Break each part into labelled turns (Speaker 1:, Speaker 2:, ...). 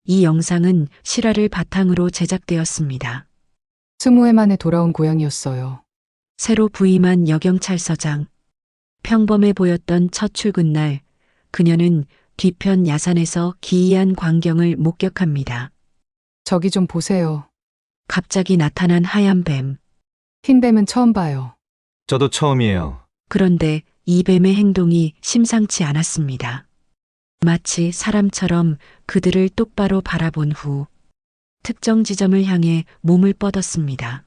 Speaker 1: 이 영상은 실화를 바탕으로 제작되었습니다.
Speaker 2: 20회 만에 돌아온 고향이었어요.
Speaker 1: 새로 부임한 여경찰서장. 평범해 보였던 첫 출근 날, 그녀는 뒤편 야산에서 기이한 광경을 목격합니다.
Speaker 2: 저기 좀 보세요.
Speaker 1: 갑자기 나타난 하얀 뱀.
Speaker 2: 흰 뱀은 처음 봐요.
Speaker 3: 저도 처음이에요.
Speaker 1: 그런데 이 뱀의 행동이 심상치 않았습니다. 마치 사람처럼 그들을 똑바로 바라본 후 특정 지점을 향해 몸을 뻗었습니다.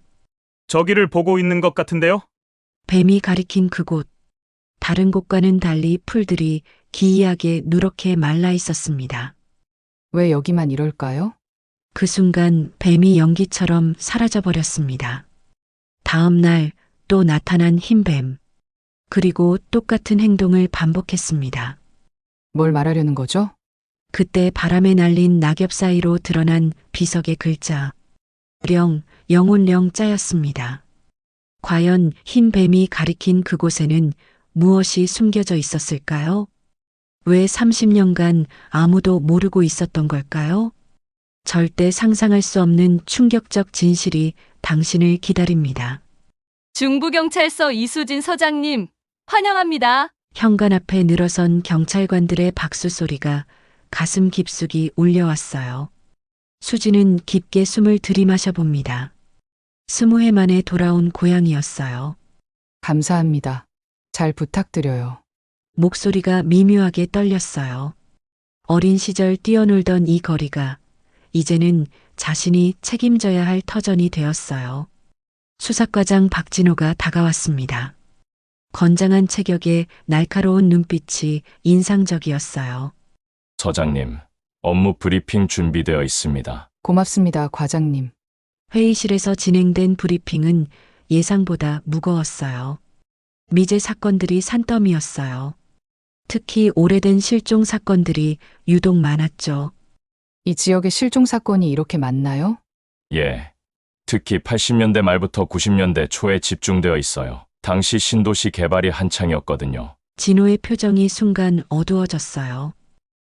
Speaker 4: 저기를 보고 있는 것 같은데요?
Speaker 1: 뱀이 가리킨 그곳. 다른 곳과는 달리 풀들이 기이하게 누렇게 말라 있었습니다.
Speaker 2: 왜 여기만 이럴까요?
Speaker 1: 그 순간 뱀이 연기처럼 사라져 버렸습니다. 다음 날 또 나타난 흰 뱀. 그리고 똑같은 행동을 반복했습니다.
Speaker 2: 뭘 말하려는 거죠?
Speaker 1: 그때 바람에 날린 낙엽 사이로 드러난 비석의 글자. 령, 영혼령자였습니다. 과연 흰 뱀이 가리킨 그곳에는 무엇이 숨겨져 있었을까요? 왜 30년간 아무도 모르고 있었던 걸까요? 절대 상상할 수 없는 충격적 진실이 당신을 기다립니다.
Speaker 5: 중부경찰서 이수진 서장님, 환영합니다.
Speaker 1: 현관 앞에 늘어선 경찰관들의 박수 소리가 가슴 깊숙이 울려왔어요. 수지는 깊게 숨을 들이마셔 봅니다. 20회 만에 돌아온 고향이었어요.
Speaker 2: 감사합니다. 잘 부탁드려요.
Speaker 1: 목소리가 미묘하게 떨렸어요. 어린 시절 뛰어놀던 이 거리가 이제는 자신이 책임져야 할 터전이 되었어요. 수사과장 박진호가 다가왔습니다. 건장한 체격에 날카로운 눈빛이 인상적이었어요.
Speaker 6: 서장님, 업무 브리핑 준비되어 있습니다.
Speaker 2: 고맙습니다, 과장님.
Speaker 1: 회의실에서 진행된 브리핑은 예상보다 무거웠어요. 미제 사건들이 산더미였어요. 특히 오래된 실종 사건들이 유독 많았죠.
Speaker 2: 이 지역의 실종 사건이 이렇게 많나요?
Speaker 6: 예. 특히 80년대 말부터 90년대 초에 집중되어 있어요. 당시 신도시 개발이 한창이었거든요.
Speaker 1: 진호의 표정이 순간 어두워졌어요.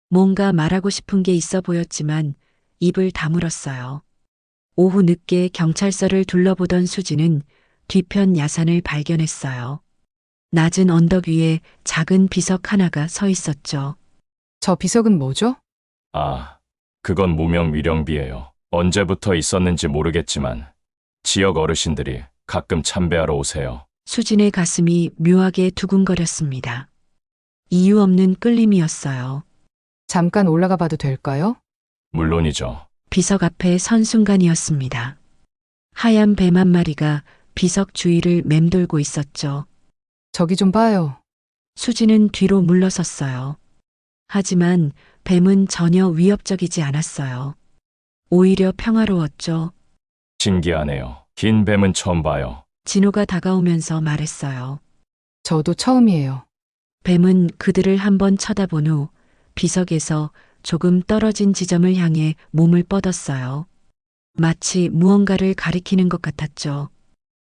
Speaker 1: 뭔가 말하고 싶은 게 있어 보였지만 입을 다물었어요. 오후 늦게 경찰서를 둘러보던 수지는 뒤편 야산을 발견했어요. 낮은 언덕 위에 작은 비석 하나가 서 있었죠.
Speaker 2: 저 비석은 뭐죠?
Speaker 6: 아, 그건 무명 위령비예요. 언제부터 있었는지 모르겠지만 지역 어르신들이 가끔 참배하러 오세요.
Speaker 1: 수진의 가슴이 묘하게 두근거렸습니다. 이유 없는 끌림이었어요.
Speaker 2: 잠깐 올라가 봐도 될까요?
Speaker 6: 물론이죠.
Speaker 1: 비석 앞에 선 순간이었습니다. 하얀 뱀 한 마리가 비석 주위를 맴돌고 있었죠.
Speaker 2: 저기 좀 봐요.
Speaker 1: 수지는 뒤로 물러섰어요. 하지만 뱀은 전혀 위협적이지 않았어요. 오히려 평화로웠죠.
Speaker 6: 신기하네요. 긴 뱀은 처음 봐요.
Speaker 1: 진호가 다가오면서 말했어요.
Speaker 2: 저도 처음이에요.
Speaker 1: 뱀은 그들을 한번 쳐다본 후 비석에서 조금 떨어진 지점을 향해 몸을 뻗었어요. 마치 무언가를 가리키는 것 같았죠.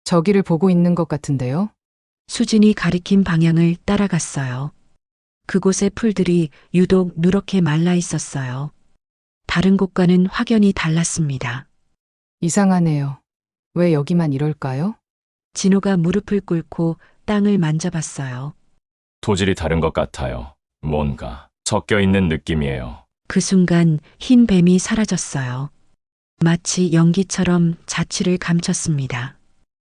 Speaker 2: 저기를 보고 있는 것 같은데요?
Speaker 1: 수진이 가리킨 방향을 따라갔어요. 그곳의 풀들이 유독 누렇게 말라 있었어요. 다른 곳과는 확연히 달랐습니다.
Speaker 2: 이상하네요. 왜 여기만 이럴까요?
Speaker 1: 진호가 무릎을 꿇고 땅을 만져봤어요.
Speaker 6: 토질이 다른 것 같아요. 뭔가 섞여 있는 느낌이에요.
Speaker 1: 그 순간 흰 뱀이 사라졌어요. 마치 연기처럼 자취를 감췄습니다.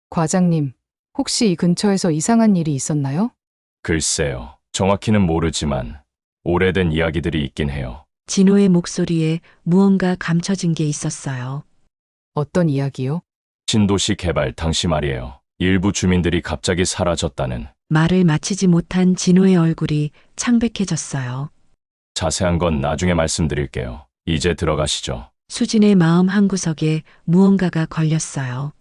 Speaker 2: 과장님, 혹시 이 근처에서 이상한 일이 있었나요?
Speaker 6: 글쎄요. 정확히는 모르지만 오래된 이야기들이 있긴 해요.
Speaker 1: 진호의 목소리에 무언가 감춰진 게 있었어요.
Speaker 2: 어떤 이야기요?
Speaker 6: 신도시 개발 당시 말이에요. 일부 주민들이 갑자기 사라졌다는.
Speaker 1: 말을 마치지 못한 진호의 얼굴이 창백해졌어요.
Speaker 6: 자세한 건 나중에 말씀드릴게요. 이제 들어가시죠.
Speaker 1: 수진의 마음 한구석에 무언가가 걸렸어요.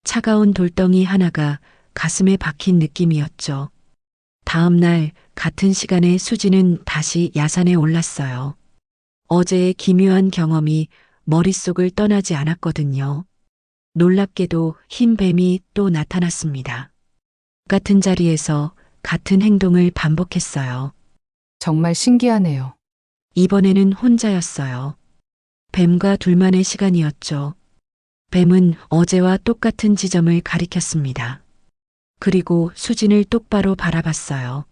Speaker 1: 차가운 돌덩이 하나가 가슴에 박힌 느낌이었죠. 다음 날 같은 시간에 수진은 다시 야산에 올랐어요. 어제의 기묘한 경험이 머릿속을 떠나지 않았거든요. 놀랍게도 흰 뱀이 또 나타났습니다. 같은 자리에서 같은 행동을 반복했어요.
Speaker 2: 정말 신기하네요.
Speaker 1: 이번에는 혼자였어요. 뱀과 둘만의 시간이었죠. 뱀은 어제와 똑같은 지점을 가리켰습니다. 그리고 수진을 똑바로 바라봤어요.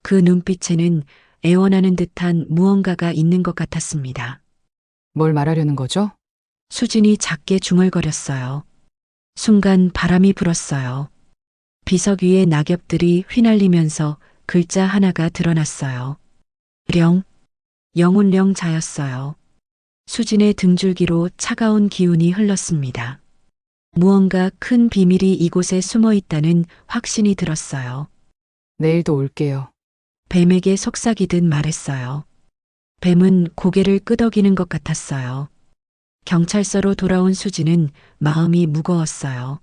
Speaker 1: 그 눈빛에는 애원하는 듯한 무언가가 있는 것 같았습니다.
Speaker 2: 뭘 말하려는 거죠?
Speaker 1: 수진이 작게 중얼거렸어요. 순간 바람이 불었어요. 비석 위에 낙엽들이 휘날리면서 글자 하나가 드러났어요. 령, 영운령자였어요. 수진의 등줄기로 차가운 기운이 흘렀습니다. 무언가 큰 비밀이 이곳에 숨어 있다는 확신이 들었어요.
Speaker 2: 내일도 올게요.
Speaker 1: 뱀에게 속삭이듯 말했어요. 뱀은 고개를 끄덕이는 것 같았어요. 경찰서로 돌아온 수지는 마음이 무거웠어요.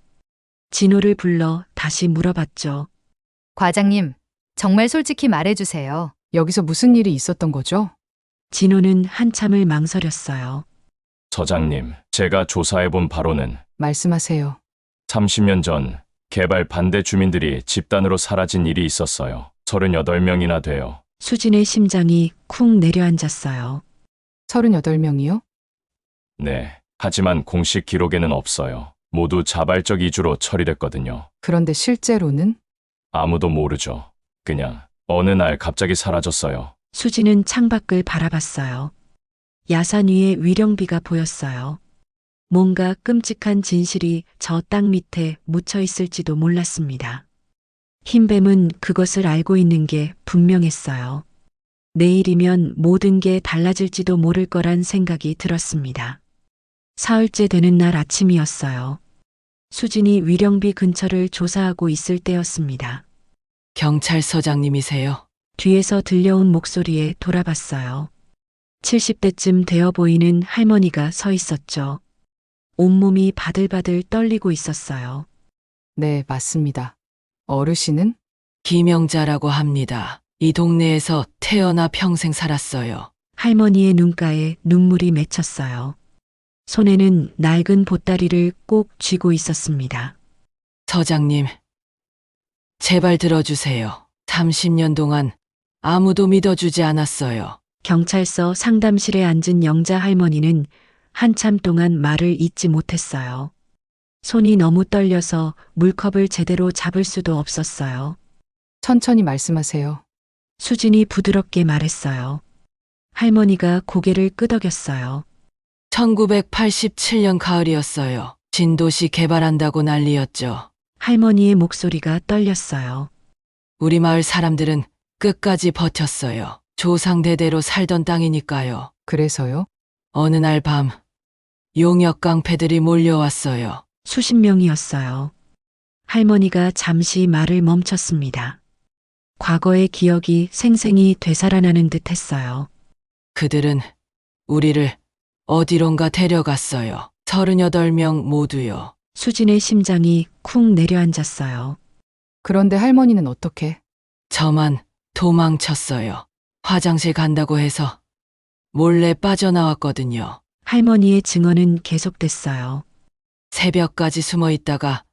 Speaker 1: 진호를 불러 다시 물어봤죠.
Speaker 7: 과장님, 정말 솔직히 말해주세요.
Speaker 2: 여기서 무슨 일이 있었던 거죠?
Speaker 1: 진호는 한참을 망설였어요.
Speaker 6: 서장님, 제가 조사해본 바로는
Speaker 2: 말씀하세요.
Speaker 6: 30년 전 개발 반대 주민들이 집단으로 사라진 일이 있었어요. 38명이나 돼요.
Speaker 1: 수진의 심장이 쿵 내려앉았어요.
Speaker 2: 38명이요?
Speaker 6: 네. 하지만 공식 기록에는 없어요. 모두 자발적 이주로 처리됐거든요.
Speaker 2: 그런데 실제로는?
Speaker 6: 아무도 모르죠. 그냥 어느 날 갑자기 사라졌어요.
Speaker 1: 수진은 창밖을 바라봤어요. 야산 위에 위령비가 보였어요. 뭔가 끔찍한 진실이 저 땅 밑에 묻혀 있을지도 몰랐습니다. 흰뱀은 그것을 알고 있는 게 분명했어요. 내일이면 모든 게 달라질지도 모를 거란 생각이 들었습니다. 사흘째 되는 날 아침이었어요. 수진이 위령비 근처를 조사하고 있을 때였습니다.
Speaker 8: 경찰서장님이세요?
Speaker 1: 뒤에서 들려온 목소리에 돌아봤어요. 70대쯤 되어 보이는 할머니가 서 있었죠. 온몸이 바들바들 떨리고 있었어요.
Speaker 2: 네, 맞습니다. 어르신은?
Speaker 8: 김영자라고 합니다. 이 동네에서 태어나 평생 살았어요.
Speaker 1: 할머니의 눈가에 눈물이 맺혔어요. 손에는 낡은 보따리를 꼭 쥐고 있었습니다.
Speaker 8: 서장님, 제발 들어주세요. 30년 동안 아무도 믿어주지 않았어요.
Speaker 1: 경찰서 상담실에 앉은 영자 할머니는 한참 동안 말을 잇지 못했어요. 손이 너무 떨려서 물컵을 제대로 잡을 수도 없었어요.
Speaker 2: 천천히 말씀하세요.
Speaker 1: 수진이 부드럽게 말했어요. 할머니가 고개를 끄덕였어요.
Speaker 8: 1987년 가을이었어요. 신도시 개발한다고 난리였죠.
Speaker 1: 할머니의 목소리가 떨렸어요.
Speaker 8: 우리 마을 사람들은 끝까지 버텼어요. 조상대대로 살던 땅이니까요.
Speaker 2: 그래서요?
Speaker 8: 어느 날 밤 용역 깡패들이 몰려왔어요.
Speaker 1: 수십 명이었어요. 할머니가 잠시 말을 멈췄습니다. 과거의 기억이 생생히 되살아나는 듯 했어요.
Speaker 8: 그들은 우리를 어디론가 데려갔어요. 38명 모두요.
Speaker 1: 수진의 심장이 쿵 내려앉았어요.
Speaker 2: 그런데 할머니는 어떻게?
Speaker 8: 저만 도망쳤어요. 화장실 간다고 해서 몰래 빠져나왔거든요.
Speaker 1: 할머니의 증언은 계속됐어요.
Speaker 8: 새벽까지 숨어 있다가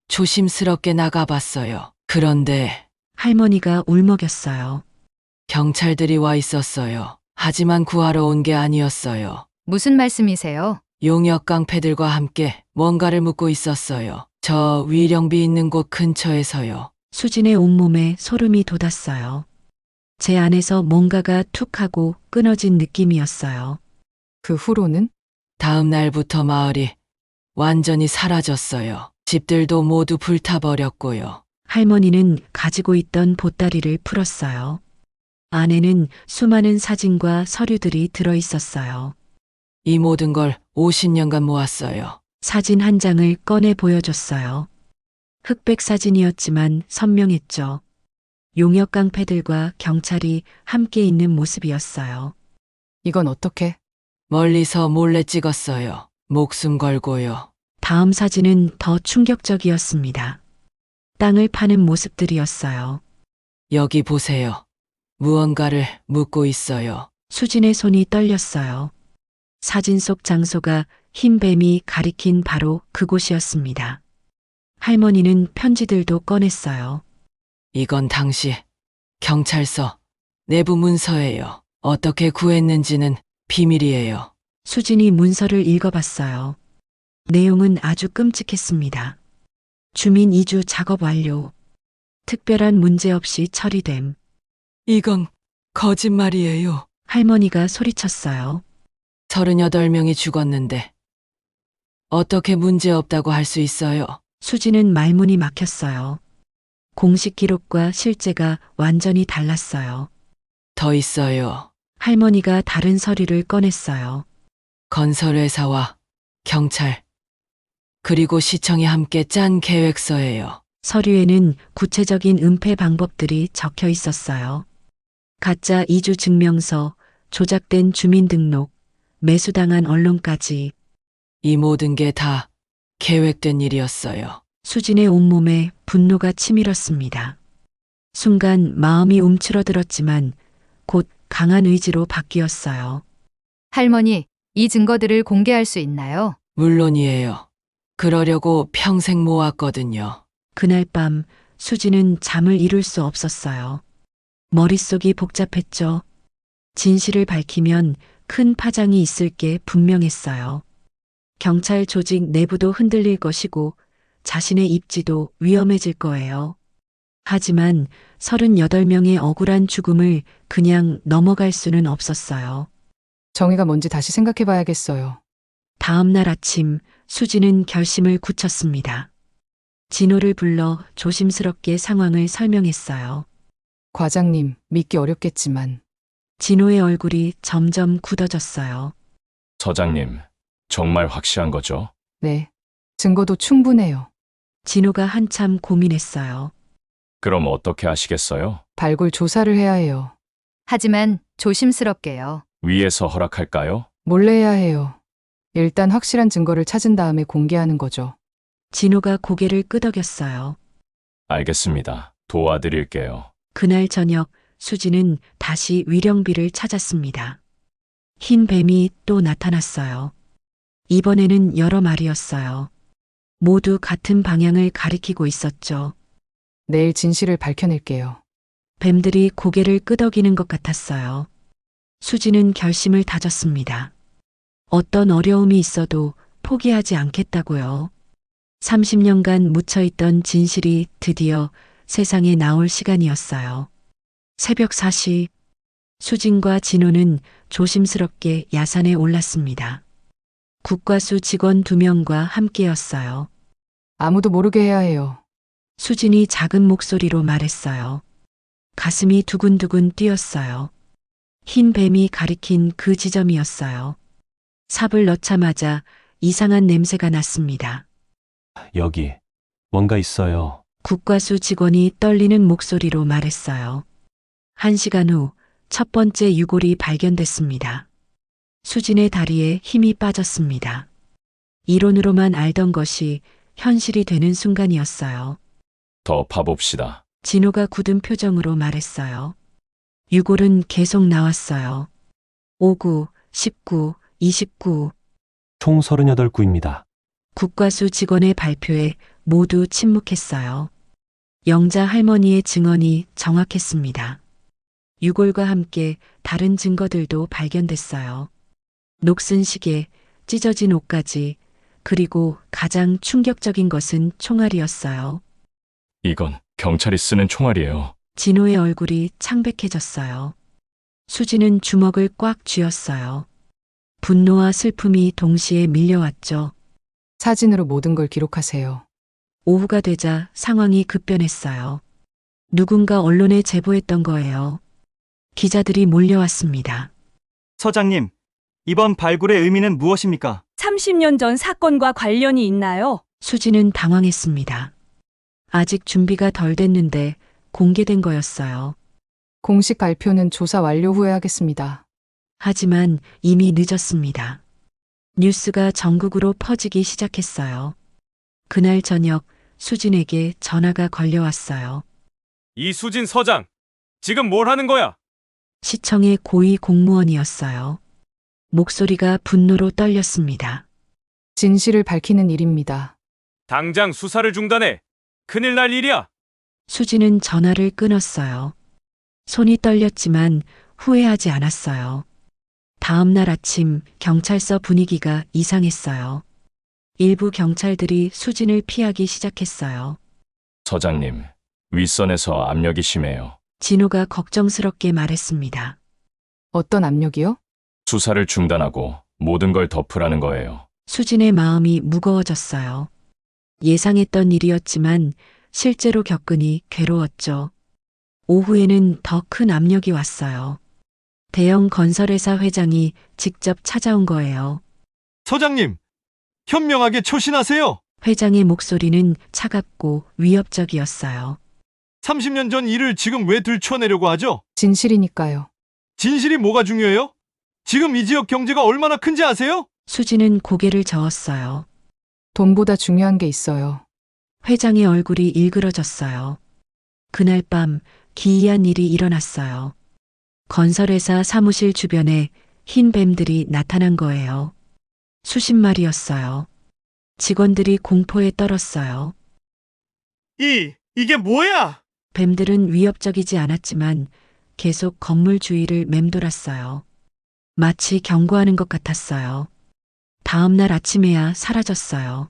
Speaker 8: 조심스럽게 나가봤어요. 그런데
Speaker 1: 할머니가 울먹였어요.
Speaker 8: 경찰들이 와 있었어요. 하지만 구하러 온 게 아니었어요.
Speaker 7: 무슨 말씀이세요?
Speaker 8: 용역 깡패들과 함께 뭔가를 묻고 있었어요. 저 위령비 있는 곳 근처에서요.
Speaker 1: 수진의 온몸에 소름이 돋았어요. 제 안에서 뭔가가 툭 하고 끊어진 느낌이었어요.
Speaker 2: 그 후로는?
Speaker 8: 다음 날부터 마을이 완전히 사라졌어요. 집들도 모두 불타버렸고요.
Speaker 1: 할머니는 가지고 있던 보따리를 풀었어요. 안에는 수많은 사진과 서류들이 들어 있었어요.
Speaker 8: 이 모든 걸 50년간 모았어요.
Speaker 1: 사진 한 장을 꺼내 보여줬어요. 흑백 사진이었지만 선명했죠. 용역 깡패들과 경찰이 함께 있는 모습이었어요.
Speaker 2: 이건 어떻게?
Speaker 8: 멀리서 몰래 찍었어요. 목숨 걸고요.
Speaker 1: 다음 사진은 더 충격적이었습니다. 땅을 파는 모습들이었어요.
Speaker 8: 여기 보세요. 무언가를 묻고 있어요.
Speaker 1: 수진의 손이 떨렸어요. 사진 속 장소가 흰 뱀이 가리킨 바로 그곳이었습니다. 할머니는 편지들도 꺼냈어요.
Speaker 8: 이건 당시 경찰서 내부 문서예요. 어떻게 구했는지는 비밀이에요.
Speaker 1: 수진이 문서를 읽어봤어요. 내용은 아주 끔찍했습니다. 주민 이주 작업 완료. 특별한 문제 없이 처리됨.
Speaker 8: 이건 거짓말이에요.
Speaker 1: 할머니가 소리쳤어요.
Speaker 8: 38명이 죽었는데 어떻게 문제 없다고 할 수 있어요?
Speaker 1: 수지는 말문이 막혔어요. 공식 기록과 실제가 완전히 달랐어요.
Speaker 8: 더 있어요.
Speaker 1: 할머니가 다른 서류를 꺼냈어요.
Speaker 8: 건설회사와 경찰 그리고 시청이 함께 짠 계획서예요.
Speaker 1: 서류에는 구체적인 은폐 방법들이 적혀 있었어요. 가짜 이주 증명서, 조작된 주민등록, 매수당한 언론까지.
Speaker 8: 이 모든 게 다 계획된 일이었어요.
Speaker 1: 수진의 온몸에 분노가 치밀었습니다. 순간 마음이 움츠러들었지만 곧 강한 의지로 바뀌었어요.
Speaker 7: 할머니, 이 증거들을 공개할 수 있나요?
Speaker 8: 물론이에요. 그러려고 평생 모았거든요.
Speaker 1: 그날 밤 수지는 잠을 이룰 수 없었어요. 머릿속이 복잡했죠. 진실을 밝히면 큰 파장이 있을 게 분명했어요. 경찰 조직 내부도 흔들릴 것이고 자신의 입지도 위험해질 거예요. 하지만 38명의 억울한 죽음을 그냥 넘어갈 수는 없었어요.
Speaker 2: 정의가 뭔지 다시 생각해 봐야겠어요.
Speaker 1: 다음 날 아침 수지는 결심을 굳혔습니다. 진호를 불러 조심스럽게 상황을 설명했어요.
Speaker 2: 과장님, 믿기 어렵겠지만
Speaker 1: 진호의 얼굴이 점점 굳어졌어요.
Speaker 6: 서장님, 정말 확실한 거죠?
Speaker 2: 네, 증거도 충분해요.
Speaker 1: 진호가 한참 고민했어요.
Speaker 6: 그럼 어떻게 하시겠어요?
Speaker 2: 발굴 조사를 해야 해요.
Speaker 7: 하지만 조심스럽게요.
Speaker 6: 위에서 허락할까요?
Speaker 2: 몰래 해야 해요. 일단 확실한 증거를 찾은 다음에 공개하는 거죠.
Speaker 1: 진호가 고개를 끄덕였어요.
Speaker 6: 알겠습니다. 도와드릴게요.
Speaker 1: 그날 저녁 수지는 다시 위령비를 찾았습니다. 흰 뱀이 또 나타났어요. 이번에는 여러 마리였어요. 모두 같은 방향을 가리키고 있었죠.
Speaker 2: 내일 진실을 밝혀낼게요.
Speaker 1: 뱀들이 고개를 끄덕이는 것 같았어요. 수지는 결심을 다졌습니다. 어떤 어려움이 있어도 포기하지 않겠다고요. 30년간 묻혀있던 진실이 드디어 세상에 나올 시간이었어요. 새벽 4시, 수진과 진호는 조심스럽게 야산에 올랐습니다. 국과수 직원 2명과 함께였어요.
Speaker 2: 아무도 모르게 해야 해요.
Speaker 1: 수진이 작은 목소리로 말했어요. 가슴이 두근두근 뛰었어요. 흰 뱀이 가리킨 그 지점이었어요. 삽을 넣자마자 이상한 냄새가 났습니다.
Speaker 9: 여기 뭔가 있어요.
Speaker 1: 국과수 직원이 떨리는 목소리로 말했어요. 1시간 후 첫 번째 유골이 발견됐습니다. 수진의 다리에 힘이 빠졌습니다. 이론으로만 알던 것이 현실이 되는 순간이었어요.
Speaker 6: 더 파봅시다.
Speaker 1: 진호가 굳은 표정으로 말했어요. 유골은 계속 나왔어요. 59, 19, 29.
Speaker 9: 총 38구입니다.
Speaker 1: 국과수 직원의 발표에 모두 침묵했어요. 영자 할머니의 증언이 정확했습니다. 유골과 함께 다른 증거들도 발견됐어요. 녹슨 시계, 찢어진 옷까지, 그리고 가장 충격적인 것은 총알이었어요.
Speaker 6: 이건 경찰이 쓰는 총알이에요.
Speaker 1: 진호의 얼굴이 창백해졌어요. 수지는 주먹을 꽉 쥐었어요. 분노와 슬픔이 동시에 밀려왔죠.
Speaker 2: 사진으로 모든 걸 기록하세요.
Speaker 1: 오후가 되자 상황이 급변했어요. 누군가 언론에 제보했던 거예요. 기자들이 몰려왔습니다.
Speaker 4: 서장님, 이번 발굴의 의미는 무엇입니까?
Speaker 5: 30년 전 사건과 관련이 있나요?
Speaker 1: 수지는 당황했습니다. 아직 준비가 덜 됐는데 공개된 거였어요.
Speaker 2: 공식 발표는 조사 완료 후에 하겠습니다.
Speaker 1: 하지만 이미 늦었습니다. 뉴스가 전국으로 퍼지기 시작했어요. 그날 저녁 수진에게 전화가 걸려왔어요.
Speaker 4: 이수진 서장, 지금 뭘 하는 거야?
Speaker 1: 시청의 고위 공무원이었어요. 목소리가 분노로 떨렸습니다.
Speaker 2: 진실을 밝히는 일입니다.
Speaker 4: 당장 수사를 중단해. 큰일 날 일이야.
Speaker 1: 수지는 전화를 끊었어요. 손이 떨렸지만 후회하지 않았어요. 다음 날 아침 경찰서 분위기가 이상했어요. 일부 경찰들이 수진을 피하기 시작했어요.
Speaker 6: 서장님, 윗선에서 압력이 심해요.
Speaker 1: 진호가 걱정스럽게 말했습니다.
Speaker 2: 어떤 압력이요?
Speaker 6: 수사를 중단하고 모든 걸 덮으라는 거예요.
Speaker 1: 수진의 마음이 무거워졌어요. 예상했던 일이었지만 실제로 겪으니 괴로웠죠. 오후에는 더 큰 압력이 왔어요. 대형 건설회사 회장이 직접 찾아온 거예요.
Speaker 3: 서장님, 현명하게 처신하세요.
Speaker 1: 회장의 목소리는 차갑고 위협적이었어요.
Speaker 3: 30년 전 일을 지금 왜 들춰내려고 하죠?
Speaker 2: 진실이니까요.
Speaker 3: 진실이 뭐가 중요해요? 지금 이 지역 경제가 얼마나 큰지 아세요?
Speaker 1: 수진은 고개를 저었어요.
Speaker 2: 돈보다 중요한 게 있어요.
Speaker 1: 회장의 얼굴이 일그러졌어요. 그날 밤 기이한 일이 일어났어요. 건설회사 사무실 주변에 흰 뱀들이 나타난 거예요. 수십 마리였어요. 직원들이 공포에 떨었어요.
Speaker 3: 이게 뭐야?
Speaker 1: 뱀들은 위협적이지 않았지만 계속 건물 주위를 맴돌았어요. 마치 경고하는 것 같았어요. 다음 날 아침에야 사라졌어요.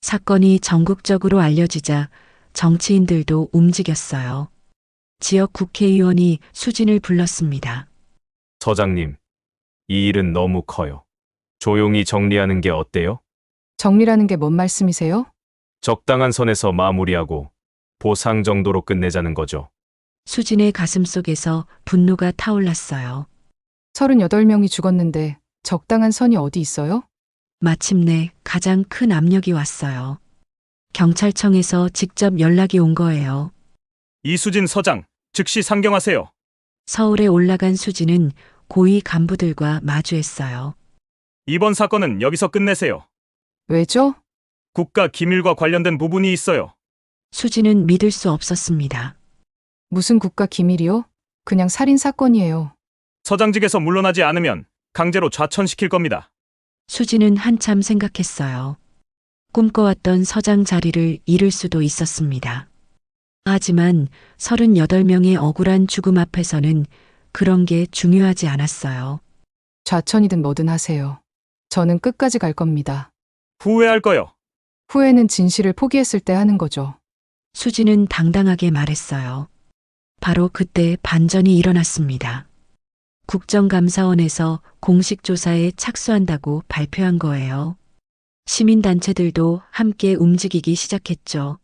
Speaker 1: 사건이 전국적으로 알려지자 정치인들도 움직였어요. 지역 국회의원이 수진을 불렀습니다.
Speaker 4: 서장님, 이 일은 너무 커요. 조용히 정리하는 게 어때요?
Speaker 2: 정리라는 게 뭔 말씀이세요?
Speaker 4: 적당한 선에서 마무리하고 보상 정도로 끝내자는 거죠.
Speaker 1: 수진의 가슴 속에서 분노가 타올랐어요.
Speaker 2: 38명이 죽었는데 적당한 선이 어디 있어요?
Speaker 1: 마침내 가장 큰 압력이 왔어요. 경찰청에서 직접 연락이 온 거예요.
Speaker 4: 이수진 서장, 즉시 상경하세요.
Speaker 1: 서울에 올라간 수진은 고위 간부들과 마주했어요.
Speaker 4: 이번 사건은 여기서 끝내세요.
Speaker 2: 왜죠?
Speaker 4: 국가 기밀과 관련된 부분이 있어요.
Speaker 1: 수진은 믿을 수 없었습니다.
Speaker 2: 무슨 국가 기밀이요? 그냥 살인 사건이에요.
Speaker 4: 서장직에서 물러나지 않으면 강제로 좌천시킬 겁니다.
Speaker 1: 수진은 한참 생각했어요. 꿈꿔왔던 서장 자리를 잃을 수도 있었습니다. 하지만 38명의 억울한 죽음 앞에서는 그런 게 중요하지 않았어요.
Speaker 2: 좌천이든 뭐든 하세요. 저는 끝까지 갈 겁니다.
Speaker 4: 후회할 거요.
Speaker 2: 후회는 진실을 포기했을 때 하는 거죠.
Speaker 1: 수진은 당당하게 말했어요. 바로 그때 반전이 일어났습니다. 국정감사원에서 공식 조사에 착수한다고 발표한 거예요. 시민단체들도 함께 움직이기 시작했죠.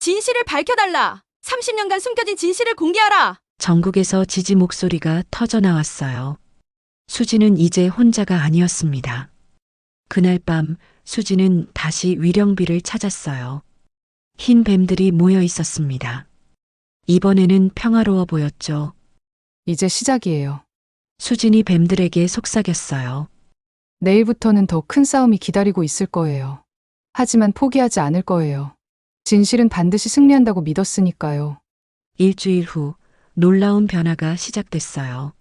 Speaker 5: 진실을 밝혀달라. 30년간 숨겨진 진실을 공개하라.
Speaker 1: 전국에서 지지 목소리가 터져 나왔어요. 수진은 이제 혼자가 아니었습니다. 그날 밤 수진은 다시 위령비를 찾았어요. 흰 뱀들이 모여 있었습니다. 이번에는 평화로워 보였죠.
Speaker 2: 이제 시작이에요.
Speaker 1: 수진이 뱀들에게 속삭였어요.
Speaker 2: 내일부터는 더 큰 싸움이 기다리고 있을 거예요. 하지만 포기하지 않을 거예요. 진실은 반드시 승리한다고 믿었으니까요.
Speaker 1: 일주일 후 놀라운 변화가 시작됐어요.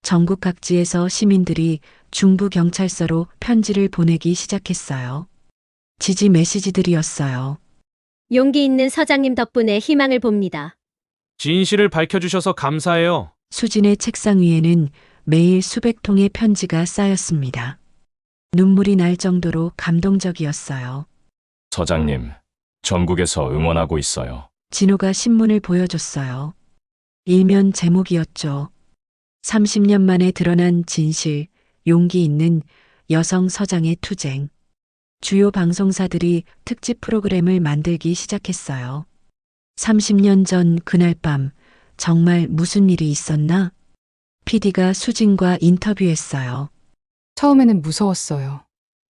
Speaker 1: 전국 각지에서 시민들이 중부경찰서로 편지를 보내기 시작했어요. 지지 메시지들이었어요.
Speaker 10: 용기 있는 서장님 덕분에 희망을 봅니다.
Speaker 4: 진실을 밝혀주셔서 감사해요.
Speaker 1: 수진의 책상 위에는 매일 수백 통의 편지가 쌓였습니다. 눈물이 날 정도로 감동적이었어요.
Speaker 6: 서장님, 전국에서 응원하고 있어요.
Speaker 1: 진호가 신문을 보여줬어요. 일면 제목이었죠. 30년 만에 드러난 진실, 용기 있는 여성 서장의 투쟁. 주요 방송사들이 특집 프로그램을 만들기 시작했어요. 30년 전 그날 밤 정말 무슨 일이 있었나? PD가 수진과 인터뷰했어요.
Speaker 2: 처음에는 무서웠어요.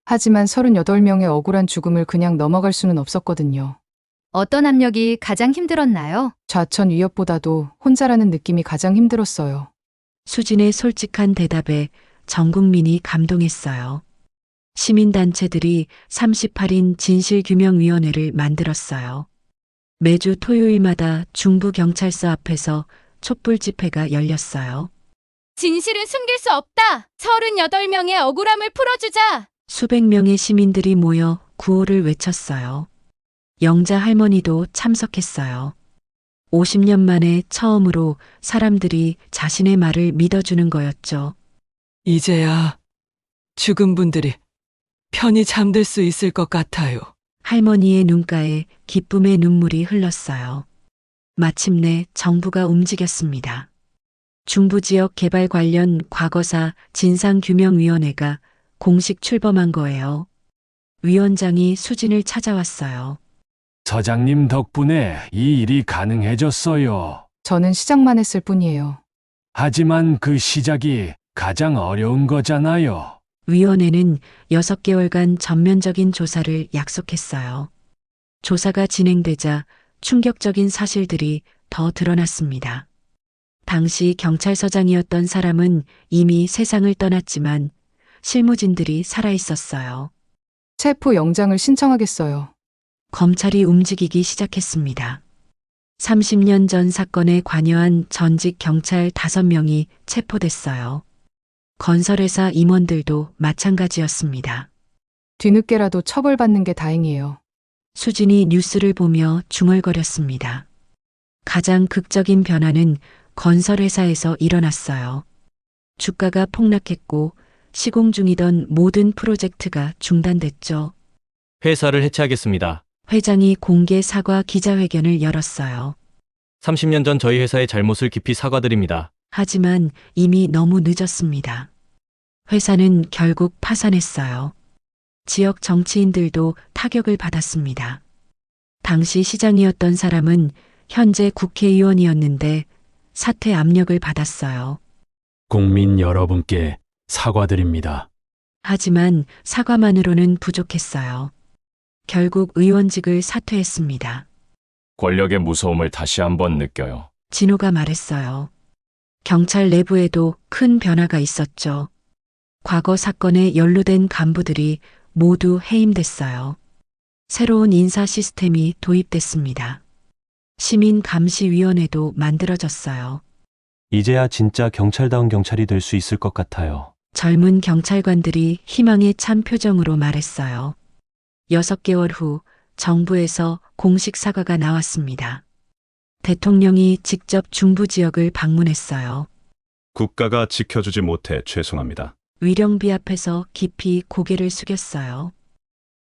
Speaker 2: 하지만 38명의 억울한 죽음을 그냥 넘어갈 수는 없었거든요.
Speaker 7: 어떤 압력이 가장 힘들었나요?
Speaker 2: 좌천 위협보다도 혼자라는 느낌이 가장 힘들었어요.
Speaker 1: 수진의 솔직한 대답에 전 국민이 감동했어요. 시민단체들이 38인 진실규명위원회를 만들었어요. 매주 토요일마다 중부경찰서 앞에서 촛불 집회가 열렸어요.
Speaker 5: 진실은 숨길 수 없다. 38명의 억울함을 풀어주자.
Speaker 1: 수백 명의 시민들이 모여 구호를 외쳤어요. 영자 할머니도 참석했어요. 50년 만에 처음으로 사람들이 자신의 말을 믿어주는 거였죠.
Speaker 8: 이제야 죽은 분들이 편히 잠들 수 있을 것 같아요.
Speaker 1: 할머니의 눈가에 기쁨의 눈물이 흘렀어요. 마침내 정부가 움직였습니다. 중부지역 개발 관련 과거사 진상규명위원회가 공식 출범한 거예요. 위원장이 수진을 찾아왔어요.
Speaker 11: 서장님 덕분에 이 일이 가능해졌어요.
Speaker 2: 저는 시작만 했을 뿐이에요.
Speaker 11: 하지만 그 시작이 가장 어려운 거잖아요.
Speaker 1: 위원회는 6개월간 전면적인 조사를 약속했어요. 조사가 진행되자 충격적인 사실들이 더 드러났습니다. 당시 경찰서장이었던 사람은 이미 세상을 떠났지만 실무진들이 살아있었어요.
Speaker 2: 체포 영장을 신청하겠어요.
Speaker 1: 검찰이 움직이기 시작했습니다. 30년 전 사건에 관여한 전직 경찰 5명이 체포됐어요. 건설회사 임원들도 마찬가지였습니다.
Speaker 2: 뒤늦게라도 처벌받는 게 다행이에요.
Speaker 1: 수진이 뉴스를 보며 중얼거렸습니다. 가장 극적인 변화는 건설회사에서 일어났어요. 주가가 폭락했고 시공 중이던 모든 프로젝트가 중단됐죠.
Speaker 12: 회사를 해체하겠습니다.
Speaker 1: 회장이 공개 사과 기자회견을 열었어요.
Speaker 12: 30년 전 저희 회사의 잘못을 깊이 사과드립니다.
Speaker 1: 하지만 이미 너무 늦었습니다. 회사는 결국 파산했어요. 지역 정치인들도 타격을 받았습니다. 당시 시장이었던 사람은 현재 국회의원이었는데 사퇴 압력을 받았어요.
Speaker 11: 국민 여러분께 사과드립니다.
Speaker 1: 하지만 사과만으로는 부족했어요. 결국 의원직을 사퇴했습니다.
Speaker 6: 권력의 무서움을 다시 한번 느껴요.
Speaker 1: 진호가 말했어요. 경찰 내부에도 큰 변화가 있었죠. 과거 사건에 연루된 간부들이 모두 해임됐어요. 새로운 인사 시스템이 도입됐습니다. 시민감시위원회도 만들어졌어요.
Speaker 9: 이제야 진짜 경찰다운 경찰이 될 수 있을 것 같아요.
Speaker 1: 젊은 경찰관들이 희망의 찬 표정으로 말했어요. 6개월 후 정부에서 공식 사과가 나왔습니다. 대통령이 직접 중부 지역을 방문했어요.
Speaker 13: 국가가 지켜주지 못해 죄송합니다.
Speaker 1: 위령비 앞에서 깊이 고개를 숙였어요.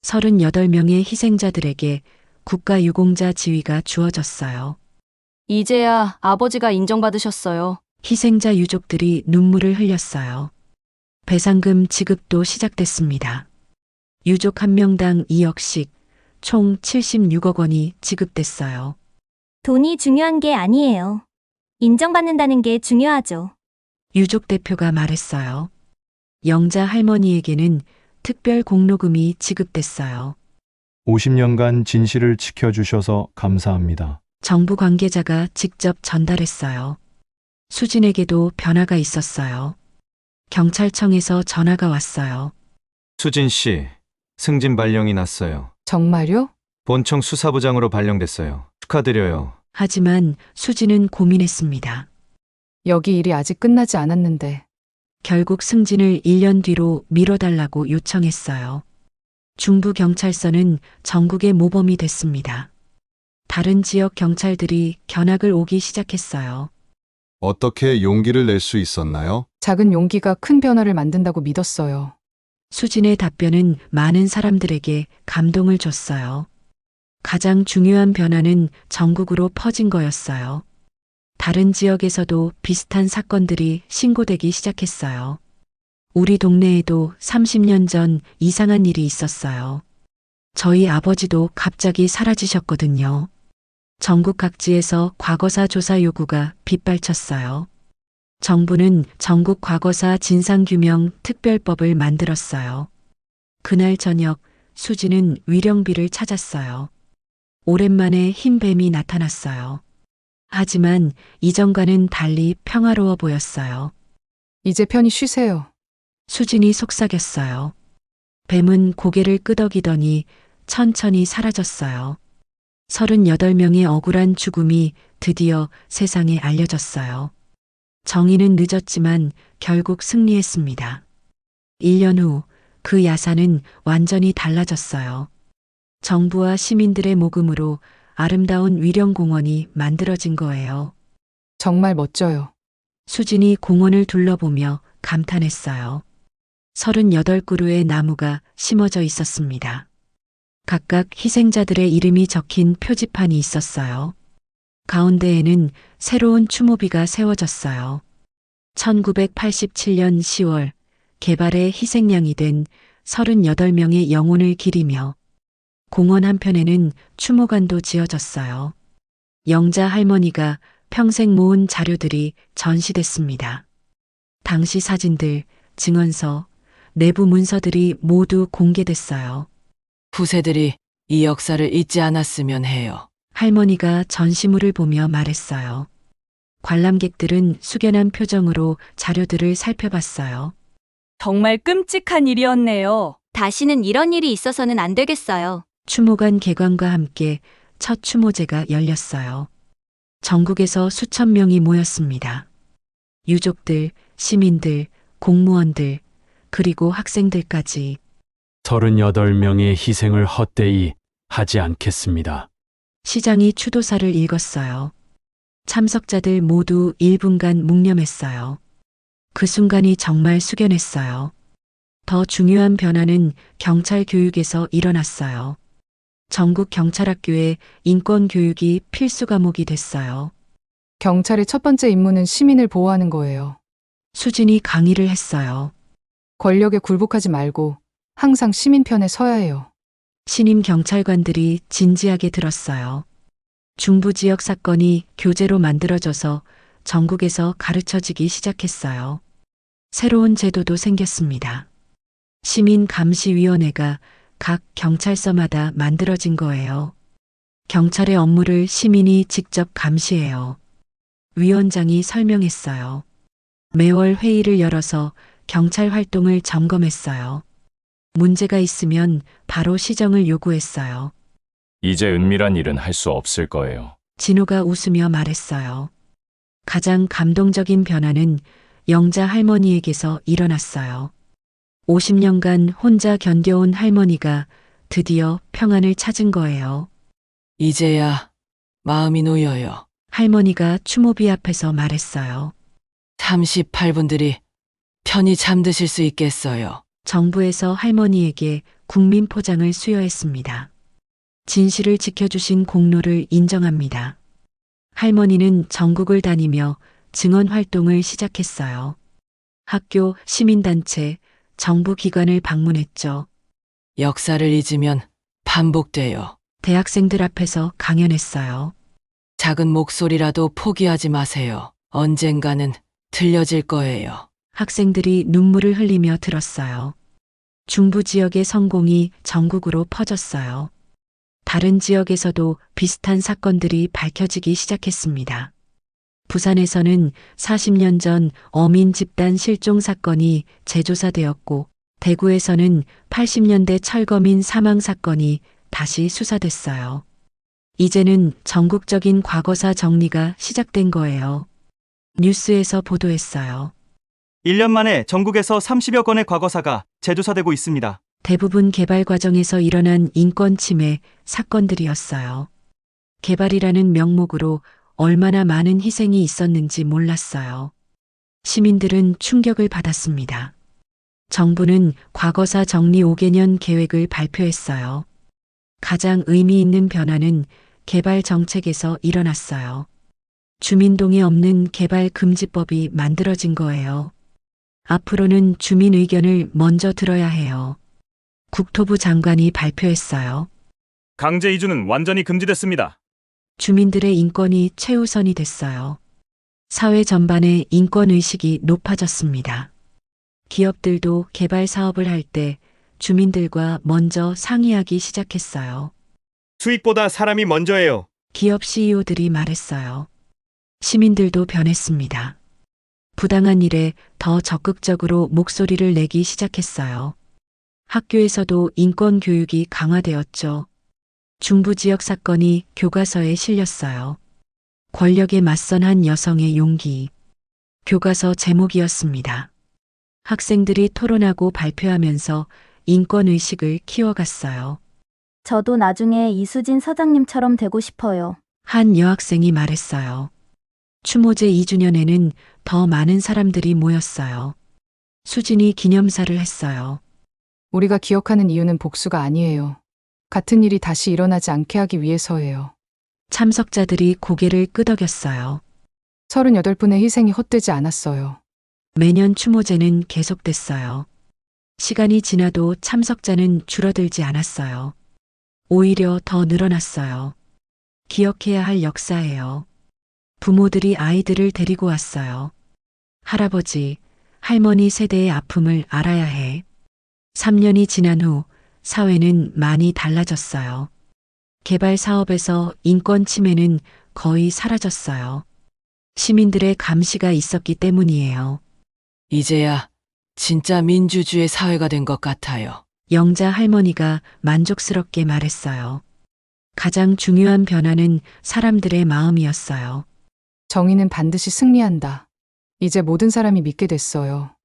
Speaker 1: 38명의 희생자들에게 국가유공자 지위가 주어졌어요.
Speaker 5: 이제야 아버지가 인정받으셨어요.
Speaker 1: 희생자 유족들이 눈물을 흘렸어요. 배상금 지급도 시작됐습니다. 유족 1명당 2억씩 총 76억 원이 지급됐어요.
Speaker 10: 돈이 중요한 게 아니에요. 인정받는다는 게 중요하죠.
Speaker 1: 유족 대표가 말했어요. 영자 할머니에게는 특별 공로금이 지급됐어요.
Speaker 3: 50년간 진실을 지켜주셔서 감사합니다.
Speaker 1: 정부 관계자가 직접 전달했어요. 수진에게도 변화가 있었어요. 경찰청에서 전화가 왔어요.
Speaker 3: 수진 씨, 승진 발령이 났어요.
Speaker 2: 정말요?
Speaker 3: 본청 수사부장으로 발령됐어요. 축하드려요.
Speaker 1: 하지만 수진은 고민했습니다.
Speaker 2: 여기 일이 아직 끝나지 않았는데.
Speaker 1: 결국 승진을 1년 뒤로 미뤄달라고 요청했어요. 중부경찰서는 전국의 모범이 됐습니다. 다른 지역 경찰들이 견학을 오기 시작했어요.
Speaker 13: 어떻게 용기를 낼 수 있었나요?
Speaker 2: 작은 용기가 큰 변화를 만든다고 믿었어요.
Speaker 1: 수진의 답변은 많은 사람들에게 감동을 줬어요. 가장 중요한 변화는 전국으로 퍼진 거였어요. 다른 지역에서도 비슷한 사건들이 신고되기 시작했어요. 우리 동네에도 30년 전 이상한 일이 있었어요. 저희 아버지도 갑자기 사라지셨거든요. 전국 각지에서 과거사 조사 요구가 빗발쳤어요. 정부는 전국 과거사 진상규명 특별법을 만들었어요. 그날 저녁 수진은 위령비를 찾았어요. 오랜만에 흰 뱀이 나타났어요. 하지만 이전과는 달리 평화로워 보였어요.
Speaker 2: 이제 편히 쉬세요.
Speaker 1: 수진이 속삭였어요. 뱀은 고개를 끄덕이더니 천천히 사라졌어요. 38명의 억울한 죽음이 드디어 세상에 알려졌어요. 정의는 늦었지만 결국 승리했습니다. 1년 후 그 야사는 완전히 달라졌어요. 정부와 시민들의 모금으로 아름다운 위령공원이 만들어진 거예요.
Speaker 2: 정말 멋져요.
Speaker 1: 수진이 공원을 둘러보며 감탄했어요. 38그루의 나무가 심어져 있었습니다. 각각 희생자들의 이름이 적힌 표지판이 있었어요. 가운데에는 새로운 추모비가 세워졌어요. 1987년 10월 개발의 희생양이 된 38명의 영혼을 기리며 공원 한편에는 추모관도 지어졌어요. 영자 할머니가 평생 모은 자료들이 전시됐습니다. 당시 사진들, 증언서, 내부 문서들이 모두 공개됐어요.
Speaker 8: 후세들이 이 역사를 잊지 않았으면 해요.
Speaker 1: 할머니가 전시물을 보며 말했어요. 관람객들은 숙연한 표정으로 자료들을 살펴봤어요.
Speaker 14: 정말 끔찍한 일이었네요.
Speaker 5: 다시는 이런 일이 있어서는 안 되겠어요.
Speaker 1: 추모관 개관과 함께 첫 추모제가 열렸어요. 전국에서 수천 명이 모였습니다. 유족들, 시민들, 공무원들, 그리고 학생들까지.
Speaker 11: 38명의 희생을 헛되이 하지 않겠습니다.
Speaker 1: 시장이 추도사를 읽었어요. 참석자들 모두 1분간 묵념했어요. 그 순간이 정말 숙연했어요. 더 중요한 변화는 경찰 교육에서 일어났어요. 전국 경찰학교에 인권 교육이 필수 과목이 됐어요.
Speaker 2: 경찰의 첫 번째 임무는 시민을 보호하는 거예요.
Speaker 1: 수진이 강의를 했어요.
Speaker 2: 권력에 굴복하지 말고 항상 시민 편에 서야 해요.
Speaker 1: 신임 경찰관들이 진지하게 들었어요. 중부 지역 사건이 교재로 만들어져서 전국에서 가르쳐지기 시작했어요. 새로운 제도도 생겼습니다. 시민감시위원회가 각 경찰서마다 만들어진 거예요. 경찰의 업무를 시민이 직접 감시해요. 위원장이 설명했어요. 매월 회의를 열어서 경찰 활동을 점검했어요. 문제가 있으면 바로 시정을 요구했어요.
Speaker 6: 이제 은밀한 일은 할 수 없을 거예요.
Speaker 1: 진호가 웃으며 말했어요. 가장 감동적인 변화는 영자 할머니에게서 일어났어요. 50년간 혼자 견뎌온 할머니가 드디어 평안을 찾은 거예요.
Speaker 8: 이제야 마음이 놓여요.
Speaker 1: 할머니가 추모비 앞에서 말했어요.
Speaker 8: 38분들이 편히 잠드실 수 있겠어요.
Speaker 1: 정부에서 할머니에게 국민 포장을 수여했습니다. 진실을 지켜주신 공로를 인정합니다. 할머니는 전국을 다니며 증언 활동을 시작했어요. 학교, 시민단체, 정부 기관을 방문했죠.
Speaker 8: 역사를 잊으면 반복돼요.
Speaker 1: 대학생들 앞에서 강연했어요.
Speaker 8: 작은 목소리라도 포기하지 마세요. 언젠가는 들려질 거예요.
Speaker 1: 학생들이 눈물을 흘리며 들었어요. 중부 지역의 성공이 전국으로 퍼졌어요. 다른 지역에서도 비슷한 사건들이 밝혀지기 시작했습니다. 부산에서는 40년 전 어민 집단 실종 사건이 재조사되었고, 대구에서는 80년대 철거민 사망 사건이 다시 수사됐어요. 이제는 전국적인 과거사 정리가 시작된 거예요. 뉴스에서 보도했어요.
Speaker 3: 1년 만에 전국에서 30여 건의 과거사가 재조사되고 있습니다.
Speaker 1: 대부분 개발 과정에서 일어난 인권 침해 사건들이었어요. 개발이라는 명목으로 얼마나 많은 희생이 있었는지 몰랐어요. 시민들은 충격을 받았습니다. 정부는 과거사 정리 5개년 계획을 발표했어요. 가장 의미 있는 변화는 개발 정책에서 일어났어요. 주민동의 없는 개발 금지법이 만들어진 거예요. 앞으로는 주민 의견을 먼저 들어야 해요. 국토부 장관이 발표했어요.
Speaker 4: 강제 이주는 완전히 금지됐습니다.
Speaker 1: 주민들의 인권이 최우선이 됐어요. 사회 전반의 인권 의식이 높아졌습니다. 기업들도 개발 사업을 할 때 주민들과 먼저 상의하기 시작했어요.
Speaker 3: 수익보다 사람이 먼저예요.
Speaker 1: 기업 CEO들이 말했어요. 시민들도 변했습니다. 부당한 일에 더 적극적으로 목소리를 내기 시작했어요. 학교에서도 인권 교육이 강화되었죠. 중부 지역 사건이 교과서에 실렸어요. 권력에 맞선 한 여성의 용기. 교과서 제목이었습니다. 학생들이 토론하고 발표하면서 인권의식을 키워갔어요.
Speaker 10: 저도 나중에 이수진 서장님처럼 되고 싶어요.
Speaker 1: 한 여학생이 말했어요. 추모제 2주년에는 더 많은 사람들이 모였어요. 수진이 기념사를 했어요.
Speaker 2: 우리가 기억하는 이유는 복수가 아니에요. 같은 일이 다시 일어나지 않게 하기 위해서예요.
Speaker 1: 참석자들이 고개를 끄덕였어요.
Speaker 2: 38분의 희생이 헛되지 않았어요.
Speaker 1: 매년 추모제는 계속됐어요. 시간이 지나도 참석자는 줄어들지 않았어요. 오히려 더 늘어났어요. 기억해야 할 역사예요. 부모들이 아이들을 데리고 왔어요. 할아버지, 할머니 세대의 아픔을 알아야 해. 3년이 지난 후 사회는 많이 달라졌어요. 개발 사업에서 인권 침해는 거의 사라졌어요. 시민들의 감시가 있었기 때문이에요.
Speaker 8: 이제야 진짜 민주주의 사회가 된 것 같아요.
Speaker 1: 영자 할머니가 만족스럽게 말했어요. 가장 중요한 변화는 사람들의 마음이었어요.
Speaker 2: 정의는 반드시 승리한다. 이제 모든 사람이 믿게 됐어요.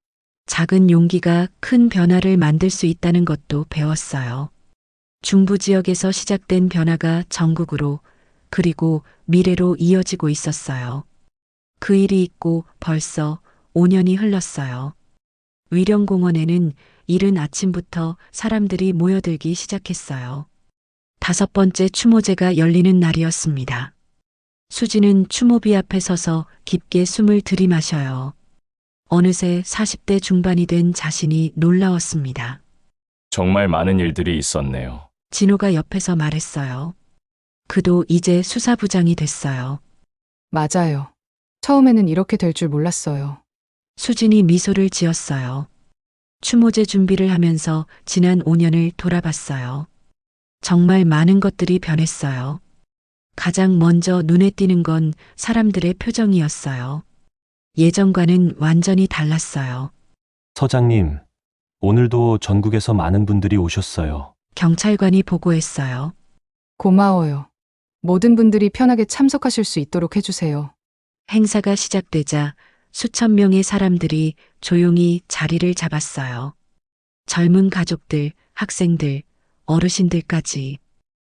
Speaker 1: 작은 용기가 큰 변화를 만들 수 있다는 것도 배웠어요. 중부 지역에서 시작된 변화가 전국으로 그리고 미래로 이어지고 있었어요. 그 일이 있고 벌써 5년이 흘렀어요. 위령공원에는 이른 아침부터 사람들이 모여들기 시작했어요. 5번째 추모제가 열리는 날이었습니다. 수지는 추모비 앞에 서서 깊게 숨을 들이마셔요. 어느새 40대 중반이 된 자신이 놀라웠습니다.
Speaker 6: 정말 많은 일들이 있었네요.
Speaker 1: 진호가 옆에서 말했어요. 그도 이제 수사부장이 됐어요.
Speaker 2: 맞아요. 처음에는 이렇게 될 줄 몰랐어요.
Speaker 1: 수진이 미소를 지었어요. 추모제 준비를 하면서 지난 5년을 돌아봤어요. 정말 많은 것들이 변했어요. 가장 먼저 눈에 띄는 건 사람들의 표정이었어요. 예전과는 완전히 달랐어요.
Speaker 9: 서장님, 오늘도 전국에서 많은 분들이 오셨어요.
Speaker 1: 경찰관이 보고했어요.
Speaker 2: 고마워요. 모든 분들이 편하게 참석하실 수 있도록 해주세요.
Speaker 1: 행사가 시작되자 수천 명의 사람들이 조용히 자리를 잡았어요. 젊은 가족들, 학생들, 어르신들까지.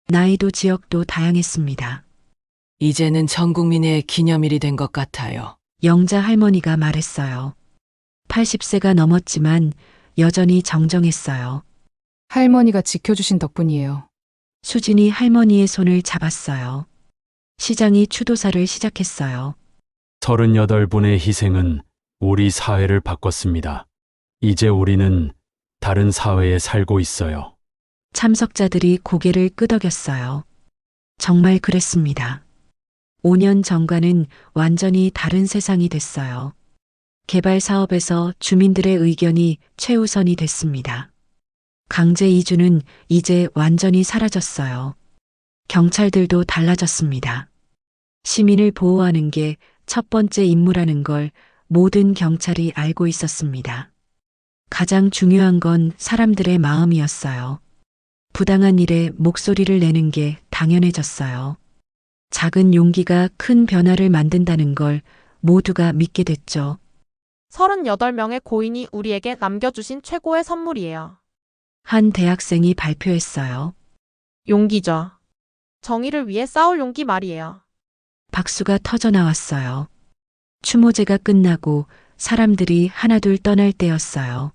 Speaker 1: 나이도 지역도 다양했습니다.
Speaker 8: 이제는 전 국민의 기념일이 된 것 같아요.
Speaker 1: 영자 할머니가 말했어요. 80세가 넘었지만 여전히 정정했어요.
Speaker 2: 할머니가 지켜주신 덕분이에요.
Speaker 1: 수진이 할머니의 손을 잡았어요. 시장이 추도사를 시작했어요.
Speaker 11: 38분의 희생은 우리 사회를 바꿨습니다. 이제 우리는 다른 사회에 살고 있어요.
Speaker 1: 참석자들이 고개를 끄덕였어요. 정말 그랬습니다. 5년 전과는 완전히 다른 세상이 됐어요. 개발 사업에서 주민들의 의견이 최우선이 됐습니다. 강제 이주는 이제 완전히 사라졌어요. 경찰들도 달라졌습니다. 시민을 보호하는 게 첫 번째 임무라는 걸 모든 경찰이 알고 있었습니다. 가장 중요한 건 사람들의 마음이었어요. 부당한 일에 목소리를 내는 게 당연해졌어요. 작은 용기가 큰 변화를 만든다는 걸 모두가 믿게 됐죠.
Speaker 15: 38명의 고인이 우리에게 남겨주신 최고의 선물이에요.
Speaker 1: 한 대학생이 발표했어요.
Speaker 15: 용기죠. 정의를 위해 싸울 용기 말이에요.
Speaker 1: 박수가 터져 나왔어요. 추모제가 끝나고 사람들이 하나둘 떠날 때였어요.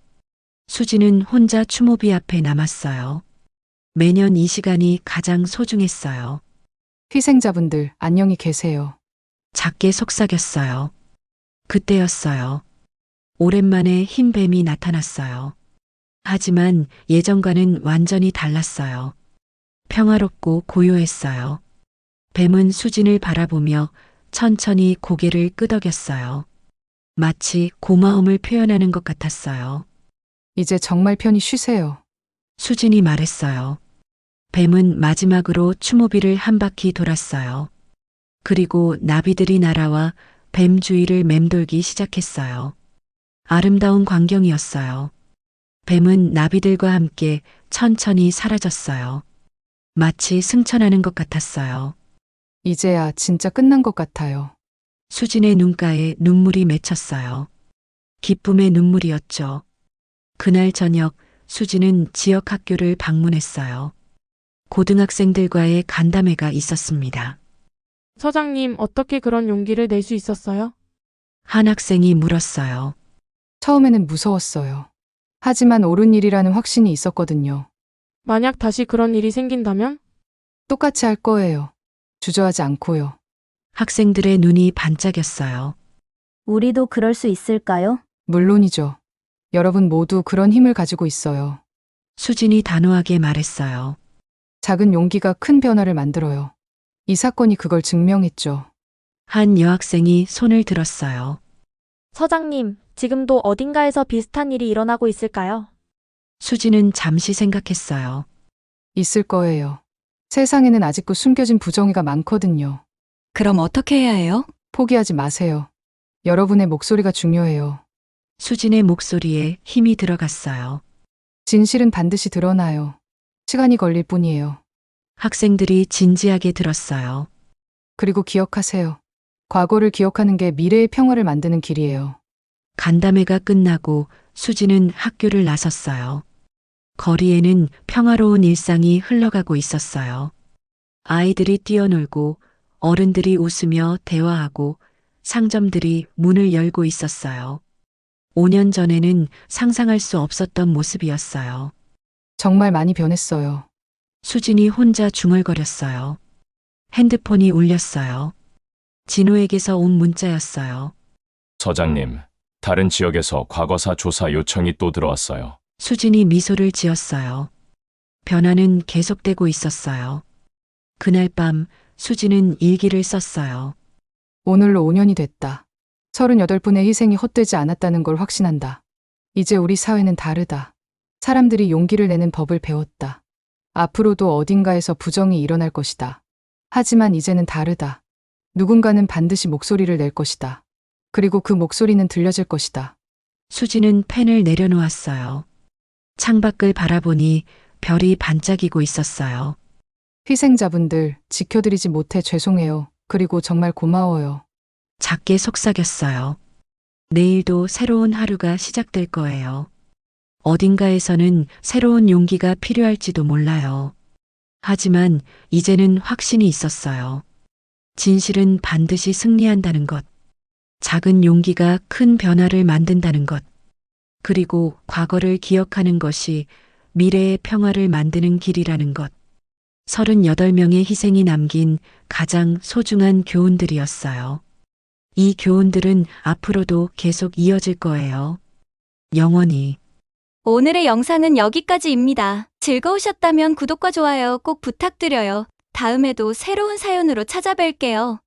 Speaker 1: 수지는 혼자 추모비 앞에 남았어요. 매년 이 시간이 가장 소중했어요.
Speaker 2: 희생자분들 안녕히 계세요.
Speaker 1: 작게 속삭였어요. 그때였어요. 오랜만에 흰 뱀이 나타났어요. 하지만 예전과는 완전히 달랐어요. 평화롭고 고요했어요. 뱀은 수진을 바라보며 천천히 고개를 끄덕였어요. 마치 고마움을 표현하는 것 같았어요.
Speaker 2: 이제 정말 편히 쉬세요.
Speaker 1: 수진이 말했어요. 뱀은 마지막으로 추모비를 한 바퀴 돌았어요. 그리고 나비들이 날아와 뱀 주위를 맴돌기 시작했어요. 아름다운 광경이었어요. 뱀은 나비들과 함께 천천히 사라졌어요. 마치 승천하는 것 같았어요.
Speaker 2: 이제야 진짜 끝난 것 같아요.
Speaker 1: 수진의 눈가에 눈물이 맺혔어요. 기쁨의 눈물이었죠. 그날 저녁 수진은 지역 학교를 방문했어요. 고등학생들과의 간담회가 있었습니다.
Speaker 15: 서장님, 어떻게 그런 용기를 낼 수 있었어요?
Speaker 1: 한 학생이 물었어요.
Speaker 2: 처음에는 무서웠어요. 하지만 옳은 일이라는 확신이 있었거든요.
Speaker 15: 만약 다시 그런 일이 생긴다면?
Speaker 2: 똑같이 할 거예요. 주저하지 않고요.
Speaker 1: 학생들의 눈이 반짝였어요.
Speaker 10: 우리도 그럴 수 있을까요?
Speaker 2: 물론이죠. 여러분 모두 그런 힘을 가지고 있어요.
Speaker 1: 수진이 단호하게 말했어요.
Speaker 2: 작은 용기가 큰 변화를 만들어요. 이 사건이 그걸 증명했죠.
Speaker 1: 한 여학생이 손을 들었어요.
Speaker 10: 서장님, 지금도 어딘가에서 비슷한 일이 일어나고 있을까요?
Speaker 1: 수진은 잠시 생각했어요.
Speaker 2: 있을 거예요. 세상에는 아직도 숨겨진 부정의가 많거든요.
Speaker 14: 그럼 어떻게 해야 해요?
Speaker 2: 포기하지 마세요. 여러분의 목소리가 중요해요.
Speaker 1: 수진의 목소리에 힘이 들어갔어요.
Speaker 2: 진실은 반드시 드러나요. 시간이 걸릴 뿐이에요.
Speaker 1: 학생들이 진지하게 들었어요.
Speaker 2: 그리고 기억하세요. 과거를 기억하는 게 미래의 평화를 만드는 길이에요.
Speaker 1: 간담회가 끝나고 수진은 학교를 나섰어요. 거리에는 평화로운 일상이 흘러가고 있었어요. 아이들이 뛰어놀고 어른들이 웃으며 대화하고 상점들이 문을 열고 있었어요. 5년 전에는 상상할 수 없었던 모습이었어요.
Speaker 2: 정말 많이 변했어요.
Speaker 1: 수진이 혼자 중얼거렸어요. 핸드폰이 울렸어요. 진호에게서 온 문자였어요.
Speaker 6: 서장님, 다른 지역에서 과거사 조사 요청이 또 들어왔어요.
Speaker 1: 수진이 미소를 지었어요. 변화는 계속되고 있었어요. 그날 밤 수진은 일기를 썼어요.
Speaker 2: 오늘로 5년이 됐다. 38분의 희생이 헛되지 않았다는 걸 확신한다. 이제 우리 사회는 다르다. 사람들이 용기를 내는 법을 배웠다. 앞으로도 어딘가에서 부정이 일어날 것이다. 하지만 이제는 다르다. 누군가는 반드시 목소리를 낼 것이다. 그리고 그 목소리는 들려질 것이다.
Speaker 1: 수진은 펜을 내려놓았어요. 창밖을 바라보니 별이 반짝이고 있었어요.
Speaker 2: 희생자분들 지켜드리지 못해 죄송해요. 그리고 정말 고마워요.
Speaker 1: 작게 속삭였어요. 내일도 새로운 하루가 시작될 거예요. 어딘가에서는 새로운 용기가 필요할지도 몰라요. 하지만 이제는 확신이 있었어요. 진실은 반드시 승리한다는 것. 작은 용기가 큰 변화를 만든다는 것. 그리고 과거를 기억하는 것이 미래의 평화를 만드는 길이라는 것. 38명의 희생이 남긴 가장 소중한 교훈들이었어요. 이 교훈들은 앞으로도 계속 이어질 거예요. 영원히.
Speaker 5: 오늘의 영상은 여기까지입니다. 즐거우셨다면 구독과 좋아요 꼭 부탁드려요. 다음에도 새로운 사연으로 찾아뵐게요.